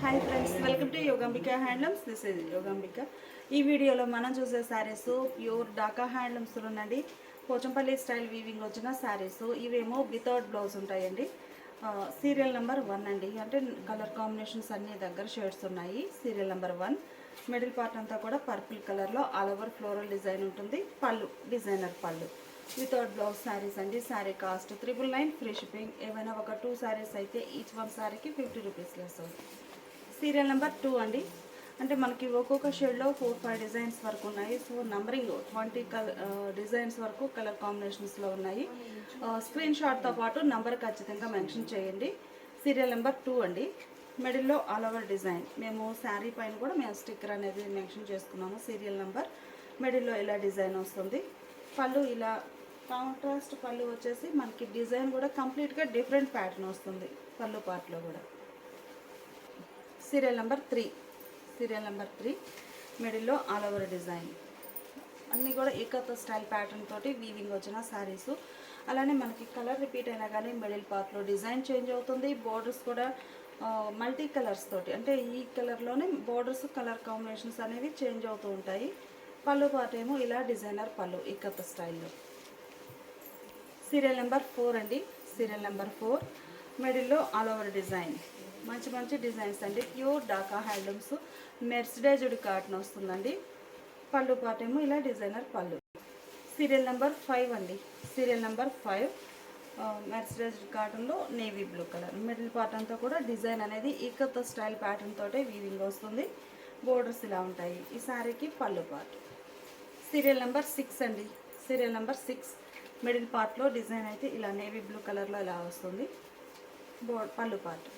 Hi friends, welcome to Yogambika handlooms. This is Yogambika. ఈ వీడియోలో మనం చూసే శారీస్ ప్యూర్ డాకా హ్యాండ్లూమ్స్ ఉండండి. పోచంపల్లి స్టైల్ వీవింగ్ వచ్చిన శారీస్. ఇవేమో వితౌట్ బ్లౌజ్ ఉంటాయండి. సీరియల్ నెంబర్ 1 అండి. అంటే కలర్ కాంబినేషన్స్ అన్ని దగ్గర షేడ్స్ ఉన్నాయి. Serial number 1. మిడిల్ పార్ట్ అంతా కూడా పర్పుల్ కలర్లో ఆల్ ఓవర్ ఫ్లోరల్ డిజైన్ ఉంటుంది. పళ్ళు డిజైనర్ పళ్ళు. వితౌట్ బ్లౌజ్ శారీస్ అండి. Sari cost 999 free shipping. ఏమైనా ఒక 2 శారీస్ అయితే ఈచ్ 1 శారీకి 50 రూపీస్ లెస్ అవుతుంది. సీరియల్ నెంబర్ 2 అండి. అంటే మనకి ఒక్కొక్క షేడ్లో 4-5 డిజైన్స్ వరకు ఉన్నాయి. సో నంబరింగ్ 20 డిజైన్స్ వరకు కలర్ కాంబినేషన్స్లో ఉన్నాయి. స్క్రీన్ షాట్తో పాటు నంబర్ ఖచ్చితంగా మెన్షన్ చేయండి. సీరియల్ నెంబర్ 2 అండి. మిడిల్లో ఆల్ ఓవర్ డిజైన్. మేము శారీ పైన కూడా మేము స్టిక్కర్ అనేది మెన్షన్ చేసుకున్నాము. Serial number. మిడిల్లో ఇలా డిజైన్ వస్తుంది. పళ్ళు ఇలా కాంట్రాస్ట్ పళ్ళు వచ్చేసి మనకి డిజైన్ కూడా కంప్లీట్గా డిఫరెంట్ ప్యాటర్న్ వస్తుంది పళ్ళు పార్ట్లో కూడా. Serial number 3. సీరియల్ నెంబర్ 3 మిడిల్లో ఆల్ ఓవర్ డిజైన్. అన్నీ కూడా ఏకత్వ స్టైల్ ప్యాటర్న్ తోటి వీవింగ్ వచ్చిన శారీసు. అలానే మనకి కలర్ రిపీట్ అయినా కానీ మిడిల్ పార్ట్లో డిజైన్ చేంజ్ అవుతుంది. బోర్డర్స్ కూడా మల్టీ కలర్స్ తోటి, అంటే ఈ కలర్లోనే బోర్డర్స్ కలర్ కాంబినేషన్స్ అనేవి చేంజ్ అవుతూ ఉంటాయి. పళ్ళు పార్ట్ ఏమో ఇలా డిజైనర్ పళ్ళు ఏకత్వ స్టైల్లో. సీరియల్ నెంబర్ 4 అండి. సీరియల్ నెంబర్ 4 మిడిల్లో ఆల్ ఓవర్ డిజైన్. మంచి మంచి డిజైన్స్ అండి. Pure Dhaka handlooms. Mercerised cotton వస్తుందండి. పళ్ళు పార్ట్ ఏమో ఇలా డిజైనర్ పళ్ళు. సీరియల్ నెంబర్ 5 అండి. సీరియల్ నెంబర్ 5 మెర్సిడైజ్డ్ కాటన్లో navy blue colour. Middle part అంతా కూడా డిజైన్ అనేది ఈకత్వ స్టైల్ ప్యాటర్న్ తోటే వీవింగ్ వస్తుంది. బోర్డర్స్ ఇలా ఉంటాయి. ఈ శారీకి పళ్ళు పార్ట్. సీరియల్ నెంబర్ 6 అండి. సీరియల్ నెంబర్ 6 మిడిల్ పార్ట్లో డిజైన్ అయితే ఇలా నేవీ బ్లూ కలర్లో ఇలా వస్తుంది. పళ్ళు part.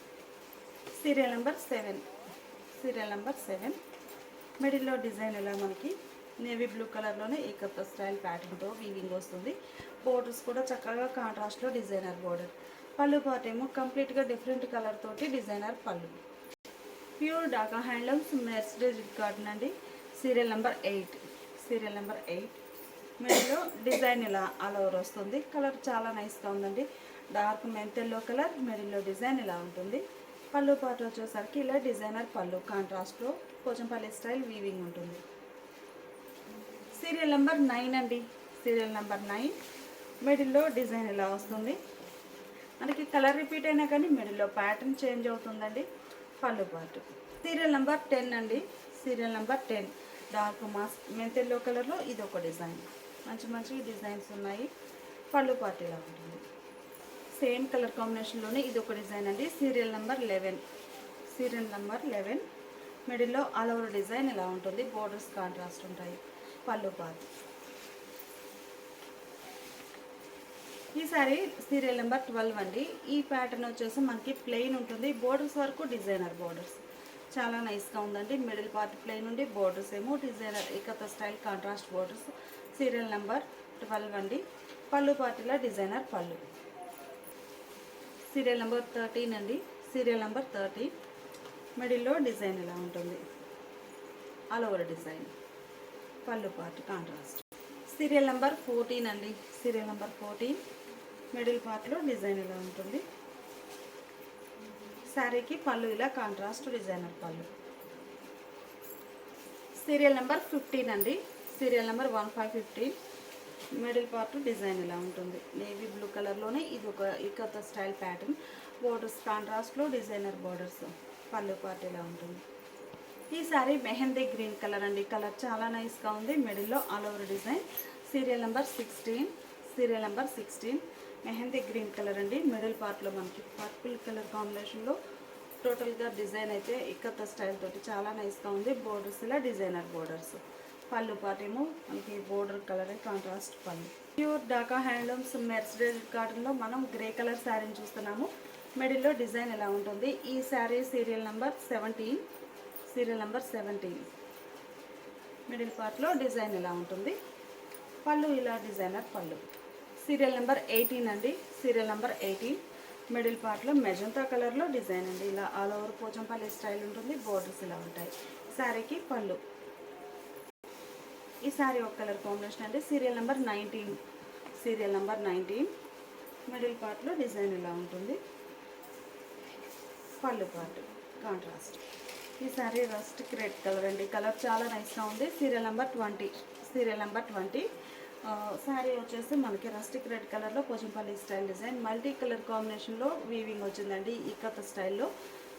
Serial number 7. Serial number 7 మిడిల్లో డిజైన్ ఇలా మనకి నేవీ బ్లూ కలర్లోనే ఏకత్వ స్టైల్ ప్యాటర్న్తో వీవింగ్ వస్తుంది. బోర్డర్స్ కూడా చక్కగా కాంట్రాస్ట్లో డిజైనర్ బోర్డర్. పళ్ళు పార్ట్ ఏమో కంప్లీట్గా డిఫరెంట్ కలర్ తోటి డిజైనర్ పళ్ళు. Pure Dhaka handlooms mercerised cotton అండి. Serial number 8. సీరియల్ నెంబర్ 8 మిడిల్లో డిజైన్ ఇలా ఆల్ ఓవర్ వస్తుంది. కలర్ చాలా నైస్గా ఉందండి. డార్క్ మెంతెల్లో కలర్. మిడిల్లో డిజైన్ ఇలా ఉంటుంది. పళ్ళు పార్ట్ వచ్చేసరికి ఇలా డిజైనర్ పళ్ళు కాంట్రాస్ట్లో పోచంపల్లి స్టైల్ వీవింగ్ ఉంటుంది. సీరియల్ నెంబర్ 9 అండి. సీరియల్ నెంబర్ 9 మిడిల్లో డిజైన్ ఇలా వస్తుంది. మనకి కలర్ రిపీట్ అయినా కానీ మిడిల్లో ప్యాటర్న్ చేంజ్ అవుతుందండి. పళ్ళు పార్ట్. సీరియల్ నెంబర్ 10 అండి. సీరియల్ నెంబర్ 10 డార్క్ మెంతెల్లో కలర్లో ఇది ఒక డిజైన్. మంచి మంచి డిజైన్స్ ఉన్నాయి. పళ్ళు పార్ట్ ఇలా ఉంటుంది. సేమ్ కలర్ కాంబినేషన్లోనే ఇది ఒక డిజైన్ అండి. Serial number 11. సీరియల్ నెంబర్ 11 మిడిల్లో ఆల్ ఓవర్ డిజైన్ ఇలా ఉంటుంది. బోర్డర్స్ కాంట్రాస్ట్ ఉంటాయి. పళ్ళు పార్ట్. ఈ సారీ సీరియల్ నెంబర్ 12 అండి. ఈ ప్యాటర్న్ వచ్చేసి మనకి ప్లెయిన్ ఉంటుంది. బోర్డర్స్ వరకు డిజైనర్ బోర్డర్స్. చాలా నైస్గా ఉందండి. మిడిల్ పార్ట్ ప్లెయిన్ ఉండి బోర్డర్స్ ఏమో designer ikat style contrast borders. Serial number 12 అండి. పళ్ళు పార్ట్ ఇలా డిజైనర్ పళ్ళు. సీరియల్ నెంబర్ 13 అండి. సీరియల్ నెంబర్ 13 మిడిల్లో డిజైన్ ఇలా ఉంటుంది. All over design. పళ్ళు పార్ట్ కాంట్రాస్ట్. సీరియల్ నెంబర్ 14 అండి. సీరియల్ నెంబర్ 14 మిడిల్ పార్ట్లో డిజైన్ ఇలా ఉంటుంది. శారీకి పళ్ళు ఇలా కాంట్రాస్ట్ డిజైనర్ పళ్ళు. సీరియల్ నెంబర్ 15 అండి. Serial number 15 middle part design ఇలా ఉంటుంది. నేవీ బ్లూ కలర్లోనే ఇది ఒక ఏకత్వ స్టైల్ ప్యాటర్న్. బోర్డర్స్ కాంట్రాస్ట్లో డిజైనర్ బోర్డర్స్. పళ్ళు పార్ట్ ఇలా ఉంటుంది. ఈ సారీ మెహందీ గ్రీన్ కలర్ అండి. కలర్ చాలా నైస్గా ఉంది. మిడిల్లో all over design. Serial number 16. Serial number 16 mehndi green colour అండి. మిడిల్ పార్ట్లో మనకి పర్పుల్ కలర్ కాంబినేషన్లో టోటల్గా డిజైన్ అయితే ఇక్కత్త స్టైల్ తోటి చాలా నైస్గా ఉంది. బోర్డర్స్ ఇలా డిజైనర్ బోర్డర్స్. పళ్ళు పార్ట్ ఏమో మనకి బోర్డర్ కలర్ కాంట్రాస్ట్ పళ్ళు. ప్యూర్ డాకా హ్యాండ్లూమ్స్ మెర్సిడైజ్డ్ కాటన్లో మనం గ్రే కలర్ శారీని చూస్తున్నాము. మిడిల్లో డిజైన్ ఎలా ఉంటుంది. ఈ sari serial number 17. Serial number 17 middle పార్ట్లో డిజైన్ ఇలా ఉంటుంది. పళ్ళు ఇలా డిజైనర్ పళ్ళు. సీరియల్ నెంబర్ 18 అండి. సీరియల్ నెంబర్ 18 మిడిల్ పార్ట్లో మెజంతా కలర్లో డిజైన్ అండి. ఇలా ఆల్ ఓవర్ పోచంపల్లి స్టైల్ ఉంటుంది. బోర్డర్స్ ఇలా ఉంటాయి. శారీకి పళ్ళు. ఈ శారీ ఒక కలర్ కాంబినేషన్ అండి. Serial number 19. Serial number 19 middle పార్ట్లో డిజైన్ ఇలా ఉంటుంది. పళ్ళు పార్ట్. కాంట్రాస్ట్. ఈ సారీ రస్టిక్ రెడ్ కలర్ అండి. కలర్ చాలా నైస్గా ఉంది. Serial number 20. Serial number 20. Sari వచ్చేసి మనకి రస్టిక్ రెడ్ కలర్లో Pochampally style design multi colour కాంబినేషన్లో వీవింగ్ వచ్చిందండి. ఇక్కత స్టైల్లో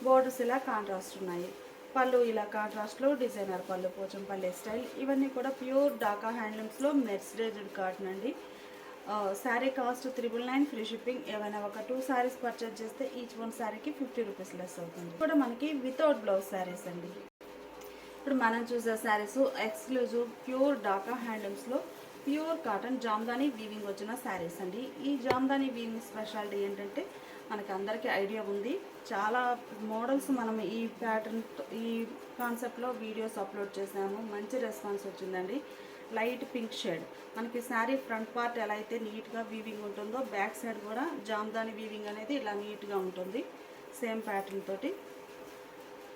బోర్డర్స్ ఇలా కాంట్రాస్ట్ ఉన్నాయి. పళ్ళు ఇలా కాంట్రాస్ట్లో డిజైనర్ పళ్ళు పోచంపల్లి స్టైల్. ఇవన్నీ కూడా ప్యూర్ డాకా హ్యాండ్లూమ్స్లో మెర్సిడైజ్డ్ కాటన్ అండి. Sari cost 999, free shipping. ఏమైనా ఒక 2 శారీస్ పర్చేజ్ చేస్తే ఈచ్ వన్ శారీకి 50 రూపీస్ లెస్ అవుతుంది. కూడా మనకి వితౌట్ బ్లౌజ్ శారీస్ అండి. ఇప్పుడు మనం చూసే శారీస్ ఎక్స్క్లూజివ్ ప్యూర్ డాకా హ్యాండ్లూమ్స్లో ప్యూర్ కాటన్ జామ్దాని వీవింగ్ వచ్చిన శారీస్ అండి. ఈ జామ్దాని వీవింగ్ స్పెషాలిటీ ఏంటంటే మనకి అందరికీ ఐడియా ఉంది. చాలా మోడల్స్ మనం ఈ ప్యాటర్న్ ఈ కాన్సెప్ట్లో వీడియోస్ అప్లోడ్ చేసాము. మంచి రెస్పాన్స్ వచ్చిందండి. లైట్ పింక్ షేడ్ మనకి శారీ ఫ్రంట్ పార్ట్ ఎలా అయితే నీట్గా వీవింగ్ ఉంటుందో బ్యాక్ సైడ్ కూడా జామ్దాని వీవింగ్ అనేది ఇలా నీట్గా ఉంటుంది. సేమ్ ప్యాటర్న్ తోటి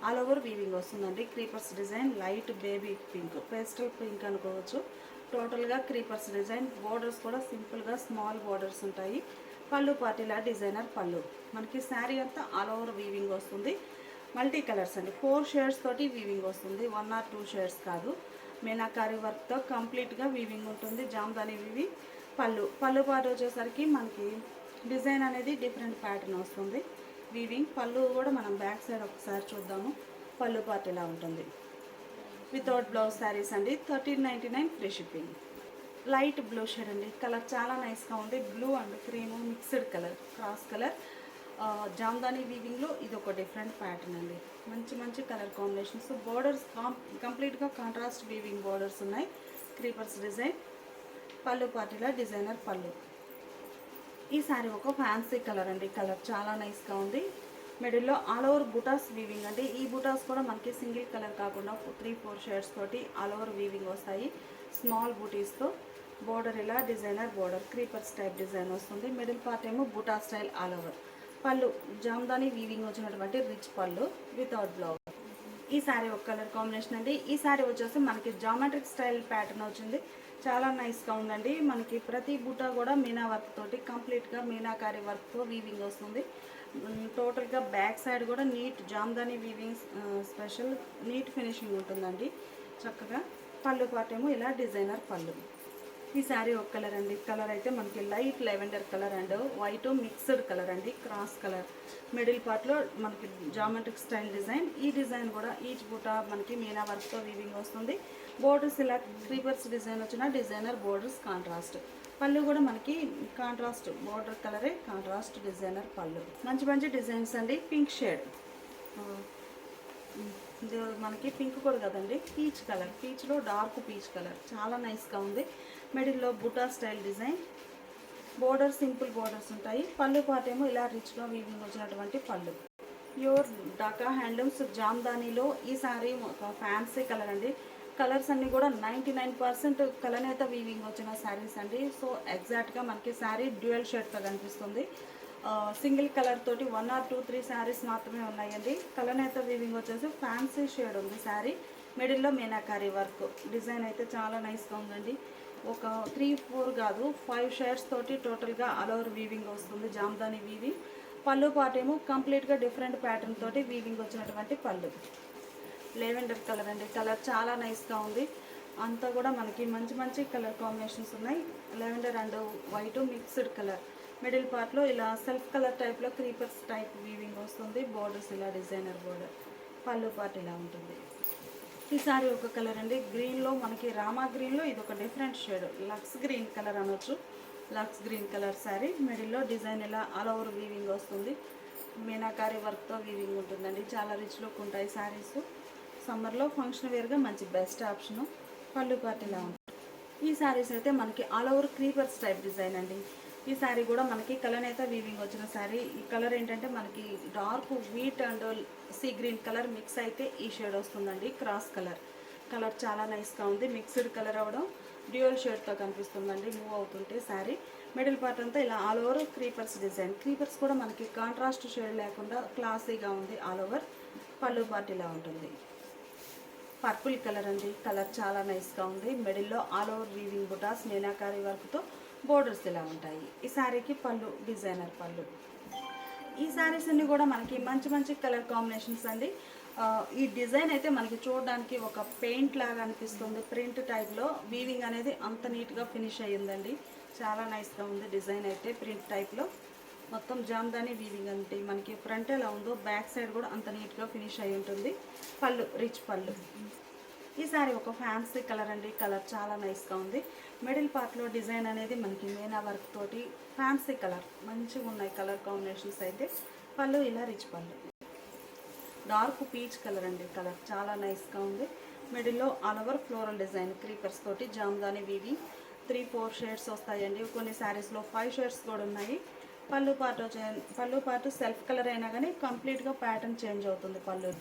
ఆల్ ఓవర్ వీవింగ్ వస్తుందండి. Creepers design light baby pink, pastel pink అనుకోవచ్చు. టోటల్గా క్రీపర్స్ డిజైన్. బోర్డర్స్ కూడా సింపుల్గా స్మాల్ బోర్డర్స్ ఉంటాయి. పళ్ళు పార్టీలా డిజైనర్ పళ్ళు. మనకి శారీ అంతా ఆల్ ఓవర్ వీవింగ్ వస్తుంది. మల్టీ కలర్స్ అండి. 4 షేడ్స్ తోటి వీవింగ్ వస్తుంది. 1 or 2 షేడ్స్ కాదు. మీనాకారి వర్క్తో కంప్లీట్గా వీవింగ్ ఉంటుంది. జామ్దాని వీవింగ్. పళ్ళు పార్ట్ వచ్చేసరికి మనకి డిజైన్ అనేది డిఫరెంట్ ప్యాటర్న్ వస్తుంది. వీవింగ్ పళ్ళు కూడా మనం బ్యాక్ సైడ్ ఒకసారి చూద్దాము. పళ్ళు పార్ట్ ఇలా ఉంటుంది. వితౌట్ బ్లౌజ్ శారీస్ అండి. 1399, free shipping. Light blue shade అండి. కలర్ చాలా నైస్గా ఉంది. Blue and cream mixed colour, cross colour. Jamdani వీవింగ్లో ఇది ఒక డిఫరెంట్ ప్యాటర్న్ అండి. మంచి మంచి కలర్ కాంబినేషన్స్. బోర్డర్స్ కంప్లీట్గా కాంట్రాస్ట్ వీవింగ్ బోర్డర్స్ ఉన్నాయి. Creepers design. పళ్ళు పార్టీలా డిజైనర్ పళ్ళు. ఈ సారీ ఒక ఫ్యాన్సీ కలర్ అండి. కలర్ చాలా నైస్గా ఉంది. మిడిల్లో ఆల్ ఓవర్ బుటాస్ వీవింగ్ అండి. ఈ బుటాస్ కూడా మనకి సింగిల్ కలర్ కాకుండా 3-4 షేడ్స్ తోటి ఆల్ ఓవర్ వీవింగ్ వస్తాయి. స్మాల్ బూటీస్తో బోర్డర్ ఇలా designer border creepers type design వస్తుంది. మిడిల్ పార్ట్ ఏమో బుటా స్టైల్ ఆల్ ఓవర్. పళ్ళు జామ్దాని వీవింగ్ వచ్చినటువంటి రిచ్ పళ్ళు వితౌట్ బ్లౌజ్. ఈ సారీ ఒక కలర్ కాంబినేషన్ అండి. ఈ సారీ వచ్చేసి మనకి జామెట్రిక్ స్టైల్ ప్యాటర్న్ వచ్చింది. చాలా నైస్గా ఉందండి. మనకి ప్రతి బూటా కూడా మీనా వర్క్ తోటి కంప్లీట్గా మీనాకారి వర్క్తో వీవింగ్ వస్తుంది. టోటల్గా బ్యాక్ సైడ్ కూడా neat Jamdani weaving special neat finishing ఉంటుందండి చక్కగా. పళ్ళు పార్ట్ ఏమో ఇలా డిజైనర్ పళ్ళు. ఈ శారీ ఒక కలర్ అండి. కలర్ అయితే మనకి light lavender colour and white mixed colour అండి. Cross colour. మిడిల్ పార్ట్లో మనకి జామెట్రిక్ స్టైల్ డిజైన్. ఈ డిజైన్ కూడా ఈచ్ బూటా మనకి మీనా వర్క్తో వీవింగ్ వస్తుంది. బోర్డర్స్ ఇలా క్రీపర్స్ డిజైన్ వచ్చిన డిజైనర్ బోర్డర్స్ కాంట్రాస్ట్. పళ్ళు కూడా మనకి కాంట్రాస్ట్ బోర్డర్ కలరే కాంట్రాస్ట్ డిజైనర్ పళ్ళు. మంచి మంచి డిజైన్స్ అండి. పింక్ షేడ్ ఇది మనకి పింక్ కూడా కదండి, పీచ్ కలర్. పీచ్లో డార్క్ పీచ్ కలర్ చాలా నైస్గా ఉంది. మిడిల్లో buta style design. Border simple borders ఉంటాయి. పళ్ళు పార్ట్ ఏమో ఇలా రిచ్గా వీవింగ్ వచ్చినటువంటి పళ్ళు. ప్యూర్ డాకా హ్యాండ్లూమ్స్ జామ్దానీలో ఈ సారీ ఒక ఫ్యాన్సీ కలర్ అండి. కలర్స్ అన్నీ కూడా 99% కలనేత వీవింగ్ వచ్చిన శారీస్ అండి. సో ఎగ్జాక్ట్గా మనకి శారీ డ్యూయల్ షేడ్తో కనిపిస్తుంది. సింగిల్ కలర్ తోటి 1 or 2-3 శారీస్ మాత్రమే ఉన్నాయండి. కలనేత వీవింగ్ వచ్చేసి ఫ్యాన్సీ షేడ్ ఉంది శారీ. మిడిల్లో మీనాకారి వర్క్ డిజైన్ అయితే చాలా నైస్గా ఉందండి. ఒక 3-4 కాదు 5 షేడ్స్ తోటి టోటల్గా ఆల్ ఓవర్ వీవింగ్ వస్తుంది. జామ్దాని వీవింగ్. పళ్ళు పార్ట్ ఏమో కంప్లీట్గా డిఫరెంట్ ప్యాటర్న్ తోటి వీవింగ్ వచ్చినటువంటి పళ్ళు. లెవెండర్ కలర్ అండి. కలర్ చాలా నైస్గా ఉంది. అంతా కూడా మనకి మంచి మంచి కలర్ కాంబినేషన్స్ ఉన్నాయి. Lavender and white mixed colour. Middle పార్ట్లో ఇలా సెల్ఫ్ కలర్ టైప్లో క్రీపర్స్ టైప్ వీవింగ్ వస్తుంది. బోర్డర్స్ ఇలా డిజైనర్ బోర్డర్. పళ్ళు పార్ట్ ఇలా ఉంటుంది. ఈ సారీ ఒక కలర్ అండి. గ్రీన్లో మనకి రామా గ్రీన్లో ఇది ఒక డిఫరెంట్ షేడ్. లక్స్ గ్రీన్ కలర్ అనొచ్చు. లక్స్ గ్రీన్ కలర్ శారీ. మిడిల్లో డిజైన్ ఇలా ఆల్ ఓవర్ వీవింగ్ వస్తుంది. మీనాకారి వర్క్తో వీవింగ్ ఉంటుందండి. చాలా రిచ్ లుక్ ఉంటాయి శారీస్. సమ్మర్లో ఫంక్షన్ వేర్గా మంచి బెస్ట్ ఆప్షను. పళ్ళు పార్ట్ ఇలా ఉంటుంది. ఈ శారీస్ అయితే మనకి all over creepers type design అండి. ఈ శారీ కూడా మనకి కలనేత వీవింగ్ వచ్చిన శారీ. ఈ కలర్ ఏంటంటే మనకి dark wheat and sea green colour mix అయితే ఈ షేడ్ వస్తుందండి. Cross colour. కలర్ చాలా నైస్గా ఉంది. మిక్స్డ్ కలర్ అవ్వడం డ్యూయల్ షేడ్తో కనిపిస్తుందండి మూవ్ అవుతుంటే శారీ. మిడిల్ పార్ట్ అంతా ఇలా all over creepers design. Creepers కూడా మనకి కాంట్రాస్ట్ షేడ్ లేకుండా క్లాసీగా ఉంది ఆల్ ఓవర్. పళ్ళు పార్ట్ ఇలా ఉంటుంది. పర్పుల్ కలర్ అండి. కలర్ చాలా నైస్గా ఉంది. మిడిల్లో ఆల్ ఓవర్ వీవింగ్ బుటాస్ మీనాకారి వర్క్తో బోర్డర్స్ ఇలా ఉంటాయి. ఈ శారీకి పళ్ళు డిజైనర్ పళ్ళు. ఈ శారీస్ అన్ని కూడా మనకి మంచి మంచి కలర్ కాంబినేషన్స్ అండి. ఈ డిజైన్ అయితే మనకి చూడడానికి ఒక పెయింట్ లాగా అనిపిస్తుంది. ప్రింట్ టైప్లో వీవింగ్ అనేది అంత నీట్గా ఫినిష్ అయ్యిందండి. చాలా నైస్గా ఉంది డిజైన్ అయితే. ప్రింట్ టైప్లో మొత్తం జామ్దాని వీవింగ్ అంటే మనకి ఫ్రంట్ ఎలా ఉందో బ్యాక్ సైడ్ కూడా అంత నీట్గా ఫినిష్ అయి ఉంటుంది. పళ్ళు రిచ్ పళ్ళు. ఈ సారీ ఒక ఫ్యాన్సీ కలర్ అండి. కలర్ చాలా నైస్గా ఉంది. మిడిల్ పార్ట్లో డిజైన్ అనేది మనకి మీనా వర్క్ తోటి ఫ్యాన్సీ కలర్ మంచిగా ఉన్నాయి కలర్ కాంబినేషన్స్ అయితే. పళ్ళు ఇలా రిచ్ పళ్ళు. డార్క్ పీచ్ కలర్ అండి. కలర్ చాలా నైస్గా ఉంది. మిడిల్లో all over floral design creepers తోటి జామ్దాని వీవింగ్ 3-4 షేడ్స్ వస్తాయండి. కొన్ని శారీస్లో 5 షేడ్స్ కూడా ఉన్నాయి. పళ్ళు పాటు సెల్ఫ్ కలర్ అయినా కానీ కంప్లీట్గా ప్యాటర్న్ చేంజ్ అవుతుంది. పళ్ళు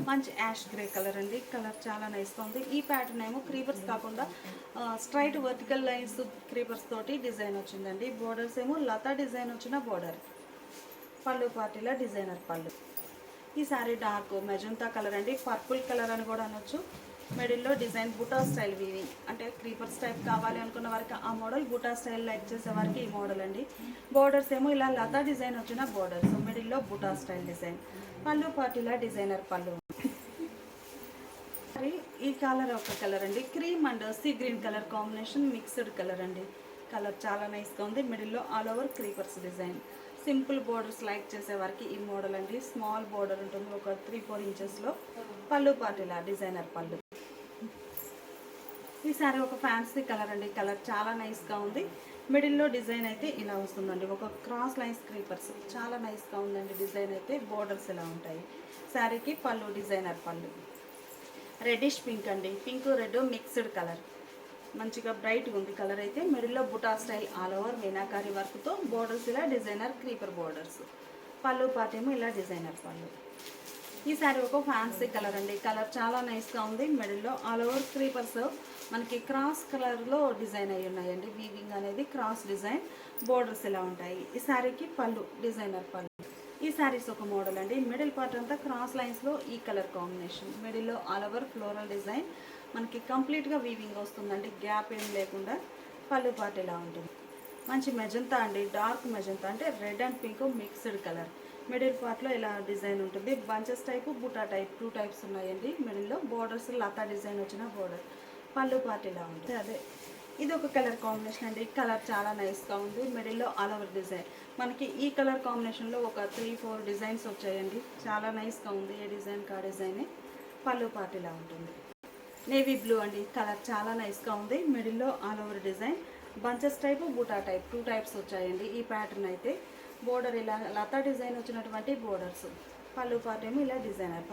మంచి యాష్ గ్రే కలర్ అండి. కలర్ చాలా నైస్గా ఉంది. ఈ ప్యాటర్న్ ఏమో క్రీపర్స్ కాకుండా స్ట్రైట్ వర్టికల్ లైన్స్ క్రీపర్స్ తోటి డిజైన్ వచ్చిందండి. బోర్డర్స్ ఏమో లతా డిజైన్ వచ్చిన బోర్డర్. పళ్ళు పార్టీలో డిజైనర్ పళ్ళు. ఈ సారీ డార్క్ మెజంతా కలర్ అండి. పర్పుల్ కలర్ అని కూడా అనొచ్చు. మిడిల్లో డిజైన్ బుటా స్టైల్ వీవింగ్ అంటే క్రీపర్స్ టైప్ కావాలి అనుకున్న వారికి ఆ మోడల్, బుటా స్టైల్ లైక్ చేసే వారికి ఈ మోడల్ అండి. బోర్డర్స్ ఏమో ఇలా లతా డిజైన్ వచ్చిన బోర్డర్స్. మిడిల్లో బుటా స్టైల్ డిజైన్. పళ్ళు పార్టీలా డిజైనర్ పళ్ళు. ఈ కలర్ ఒక కలర్ అండి. Cream and sea green colour combination mixed colour అండి. కలర్ చాలా నైస్గా ఉంది. మిడిల్లో all over creepers design. Simple borders like చేసే వారికి ఈ మోడల్ అండి. స్మాల్ బోర్డర్ ఉంటుంది ఒక 3-4 ఇంచెస్లో. పళ్ళు పార్టీలా డిజైనర్ పళ్ళు. ఈ సారీ ఒక ఫ్యాన్సీ కలర్ అండి. కలర్ చాలా నైస్గా ఉంది. మిడిల్లో డిజైన్ అయితే ఇలా వస్తుందండి. ఒక క్రాస్ లైన్స్ క్రీపర్స్ చాలా నైస్గా ఉందండి. డిజైన్ అయితే బోర్డర్స్ ఇలా ఉంటాయి. శారీకి పళ్ళు డిజైనర్ పళ్ళు. రెడ్డిష్ పింక్ అండి. Pink red mixed colour. మంచిగా బ్రైట్గా ఉంది కలర్ అయితే. మిడిల్లో buta style all over Meenakari వర్క్తో బోర్డర్స్ ఇలా డిజైనర్ క్రీపర్ బోర్డర్స్. పళ్ళు పాటేమో ఇలా డిజైనర్ పళ్ళు. ఈ సారీ ఒక ఫ్యాన్సీ కలర్ అండి. కలర్ చాలా నైస్గా ఉంది. మిడిల్లో ఆల్ ఓవర్ క్రీపర్స్ మనకి క్రాస్ కలర్లో డిజైన్ అయ్యి ఉన్నాయండి. వీవింగ్ అనేది క్రాస్ డిజైన్. బోర్డర్స్ ఇలా ఉంటాయి. ఈ శారీకి పళ్ళు డిజైనర్ పళ్ళు. ఈ శారీస్ ఒక మోడల్ అండి. మిడిల్ పార్ట్ అంతా క్రాస్ లైన్స్లో ఈ కలర్ కాంబినేషన్. మిడిల్లో ఆల్ ఓవర్ ఫ్లోరల్ డిజైన్ మనకి కంప్లీట్గా వీవింగ్ వస్తుందండి. గ్యాప్ ఏం లేకుండా. పళ్ళు పార్ట్ ఇలా ఉంటుంది. మంచి మెజంతా అండి. డార్క్ మెజంతా అంటే red and pink mixed colour. Middle పార్ట్లో ఇలా డిజైన్ ఉంటుంది. బంచెస్ టైపు బుటా టైప్ 2 టైప్స్ ఉన్నాయండి. మిడిల్లో బోర్డర్స్ లతా డిజైన్ వచ్చిన బోర్డర్. పళ్ళు పార్ట్ ఇలా ఉంటుంది. అదే ఇది ఒక కలర్ కాంబినేషన్ అండి. కలర్ చాలా నైస్గా ఉంది. మిడిల్లో ఆల్ ఓవర్ డిజైన్ మనకి ఈ కలర్ కాంబినేషన్లో ఒక 3-4 డిజైన్స్ వచ్చాయండి. చాలా నైస్గా ఉంది. ఏ డిజైన్ కా డిజైనే. పళ్ళు పార్ట్ ఇలా ఉంటుంది. నేవీ బ్లూ అండి. కలర్ చాలా నైస్గా ఉంది. మిడిల్లో all over design bunches type బుటా టైప్ 2 టైప్స్ వచ్చాయండి. ఈ ప్యాటర్న్ అయితే బోర్డర్ ఇలా లతా డిజైన్ వచ్చినటువంటి బోర్డర్స్. పళ్ళు పార్ట్ ఏమో ఇలా డిజైనర్.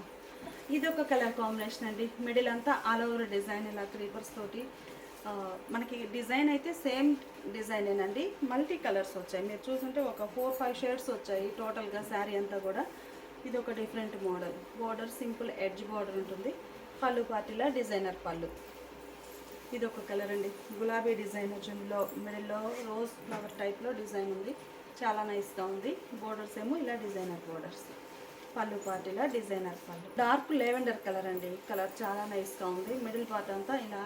ఇది ఒక కలర్ కాంబినేషన్ అండి. మిడిల్ అంతా ఆల్ ఓవర్ డిజైన్ ఇలా క్రీపర్స్ తోటి. మనకి డిజైన్ అయితే సేమ్ డిజైనేనండి. మల్టీ కలర్స్ వచ్చాయి. మీరు చూసుంటే ఒక 4-5 షేడ్స్ వచ్చాయి టోటల్గా శారీ అంతా కూడా. ఇది ఒక different model. Border simple edge border ఉంటుంది. పళ్ళు పార్టీలా డిజైనర్ పళ్ళు. ఇది ఒక కలర్ అండి. గులాబీ డిజైన్ వచ్చిందిలో మిడిల్లో రోజ్ ఫ్లవర్ టైప్లో డిజైన్ ఉంది. చాలా నైస్గా ఉంది. బోర్డర్స్ ఏమో ఇలా డిజైనర్ బోర్డర్స్. పళ్ళు పార్టీలా డిజైనర్ పళ్ళు. డార్క్ లెవెండర్ కలర్ అండి. కలర్ చాలా నైస్గా ఉంది. మిడిల్ పార్ట్ అంతా ఇలా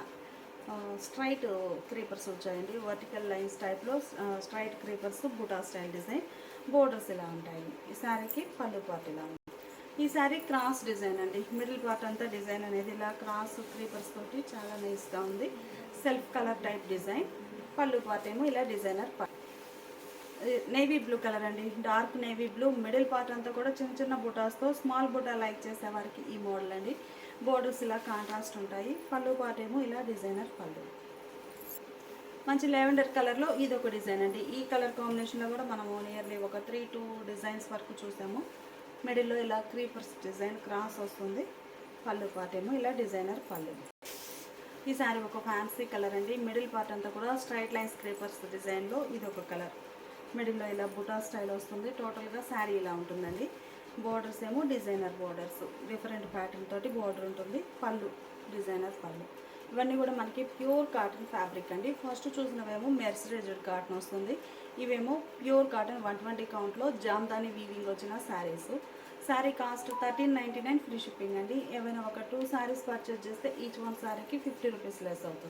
స్ట్రైట్ క్రీపర్స్ వచ్చాయండి. వర్టికల్ లైన్స్ టైప్లో స్ట్రైట్ క్రీపర్స్ బుటా స్టైల్ డిజైన్. బోర్డర్స్ ఇలా ఉంటాయి. ఈ శారీకి పళ్ళు పార్ట్ ఇలా ఉంది. ఈ శారీ క్రాస్ డిజైన్ అండి. మిడిల్ పార్ట్ అంతా డిజైన్ అనేది ఇలా క్రాస్ క్రీపర్స్ తోటి చాలా నైస్గా ఉంది. Self colour type design. పళ్ళు పార్ట్ ఏమో ఇలా డిజైనర్ పళ్ళు. నేవీ బ్లూ కలర్ అండి. Dark navy blue. Middle part అంతా కూడా చిన్న చిన్న బుటాస్తో స్మాల్ బుటా లైక్ చేసే వారికి ఈ మోడల్ అండి. బోర్డర్స్ ఇలా కాంట్రాస్ట్ ఉంటాయి. పళ్ళు పార్ట్ ఏమో ఇలా డిజైనర్ పళ్ళు. మంచి లెవెండర్ కలర్లో ఇది ఒక డిజైన్ అండి. ఈ కలర్ కాంబినేషన్లో కూడా మనము నియర్లీ ఒక 3-2 డిజైన్స్ వరకు చూసాము. మిడిల్లో ఇలా క్రీపర్స్ డిజైన్ క్రాస్ వస్తుంది. పళ్ళు పార్ట్ ఏమో ఇలా డిజైనర్ పళ్ళు. ఈ శారీ ఒక ఫ్యాన్సీ కలర్ అండి. మిడిల్ పార్ట్ అంతా కూడా స్ట్రైట్ లైన్స్ క్రీపర్స్ డిజైన్లో ఇది ఒక కలర్. మిడిల్లో ఇలా బుటా స్టైల్ వస్తుంది. టోటల్గా శారీ ఇలా ఉంటుందండి. బోర్డర్స్ ఏమో డిజైనర్ బోర్డర్స్. డిఫరెంట్ ప్యాటర్న్ తోటి బోర్డర్ ఉంటుంది. పళ్ళు డిజైనర్ పళ్ళు. ఇవన్నీ కూడా మనకి ప్యూర్ కాటన్ ఫ్యాబ్రిక్ అండి. ఫస్ట్ చూసినవేమో మెర్సరైజ్డ్ కాటన్ వస్తుంది. ఇవేమో ప్యూర్ కాటన్ 120 కౌంట్లో జామ్దాని వీవింగ్ వచ్చిన saris. Sari cost 1399 free shipping అండి. ఏమైనా ఒక 2 శారీస్ పర్చేస్ చేస్తే ఈచ్ 1 శారీకి 50 రూపీస్ లెస్ అవుతుంది.